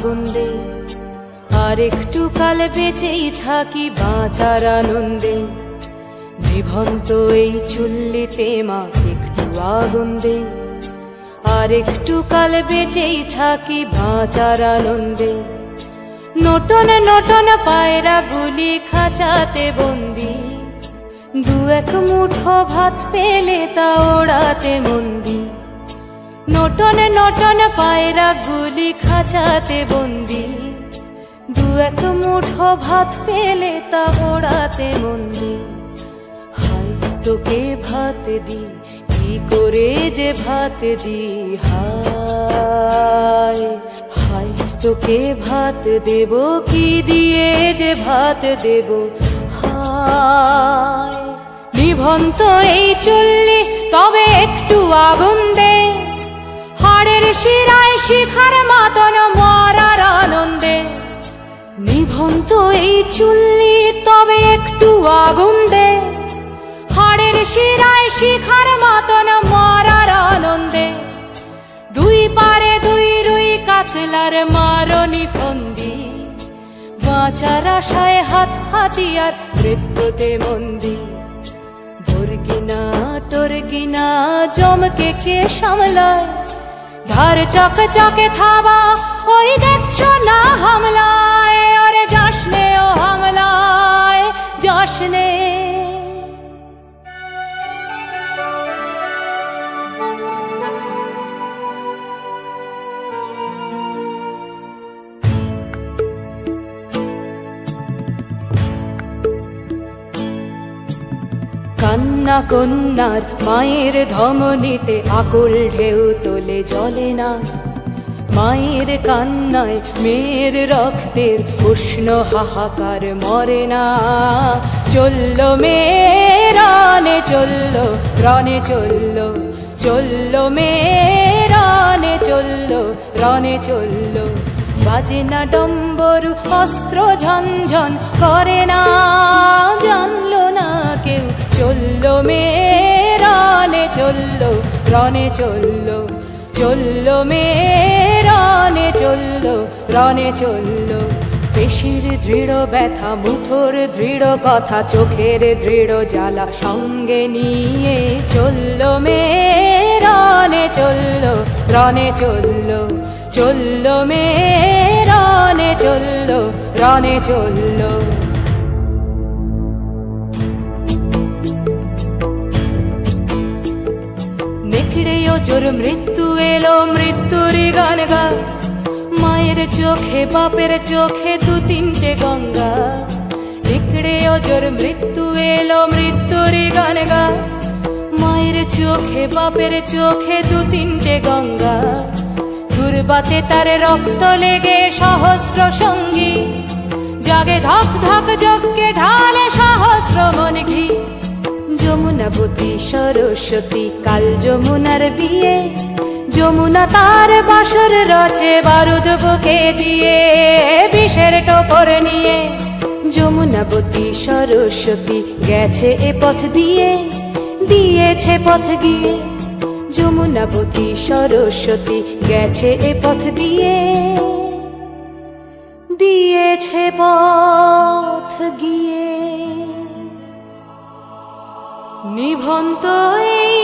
আগুন দে, আর একটু কাল বেঁচেই থাকি বাঁচার আনন্দে। নিভন্ত এই চুল্লিতে মা একটু আগুন দে, আর একটু কাল বেঁচেই থাকি বাঁচার আনন্দে। নটন নটন পায়রা গুলি খাঁচাতে বন্দি, দু এক মুঠো ভাত পেলে তা ওড়াতে মন্দি। নটন নটন পায়রা গুলি খাঁচাতে বন্দি, দু এক মুঠো ভাত পেলে তা ওড়াতে মন্দি। হায় তোকে ভাত দি, কি করে যে ভাত দি, হায় হায় তোকে ভাত দেব, কি দিয়ে যে ভাত দেব, হায়। নিভন্ত এই চুল্লি তবে একটু আগুন দে, হাড়ের শিরায় শিখার মাতন মরার আনন্দে। নিভন্ত এই চুল্লি তবে একটু আগুন দে, হাড়ের শিরায় শিখার মাতন মরার আনন্দে। দুই পারে দুই রুই কাতলার মারনি ফন্দি, বাঁচার আশায় হাত হাতিয়ার মৃত্যুতে মন্দি। বর্গিনা টর্গিনা জমকে কে সামলায়, ধার চকে চকে থাবা ওই দেখছো না হামলায়। ওরে যাসনে ও হামলায় যাসনে। কান্না কন্যার মায়ের ধমনীতে আকুল ঢেউ তোলে জলে না, মায়ের কান্নায় মেয়ের রক্তের উষ্ণ হাহাকার মরে না। চললো মেয়ে রানে চললো, রনে চললো, চললো মেয়ে রানে চললো, রনে চললো। বাজে না ডম্বরু অস্ত্র ঝনঝন করে না, জানলো না কেউ। চললো মেয়ে রানে চললো, রনে চললো, চললো মেয়ে রানে চললো, রনে চললো। পেশির দৃঢ় ব্যথা, মুঠোর দৃঢ় কথা, চোখের দৃঢ় জ্বালা সঙ্গে নিয়ে চললো মেয়ে রানে চললো, রনে চললো, চললো মেয়ে রানে চললো, রনে চললো। নেকড়ে ওজোর মৃত্যু এলো, মৃত্যুর গান গা, মায়ের চোখে বাপের চোখে দু তিনটে গঙ্গা। নেকড়ে ওজোর মৃত্যু এলো, মৃত্যুর গান গা, মায়ের চোখে বাপের চোখে দু তিনটে গঙ্গা। দুর্বাতে তার রক্ত লেগে সহস্র সঙ্গী, জাগে ধক ধক যজ্ঞে ঢালে সহস্র মন ঘি। যমুনাবতী সরস্বতী কাল যমুনার বিয়ে, যমুনা তার বাসর রচে বারুদ বুকে দিয়ে, বিষের টোপর নিয়ে। যমুনাবতী সরস্বতী গেছে এ পথ দিয়ে, দিয়েছে পথ গিয়ে। যমুনাবতী সরস্বতী গেছে এ পথ দিয়ে, দিয়েছে পথ গিয়ে। নিভন্ত এই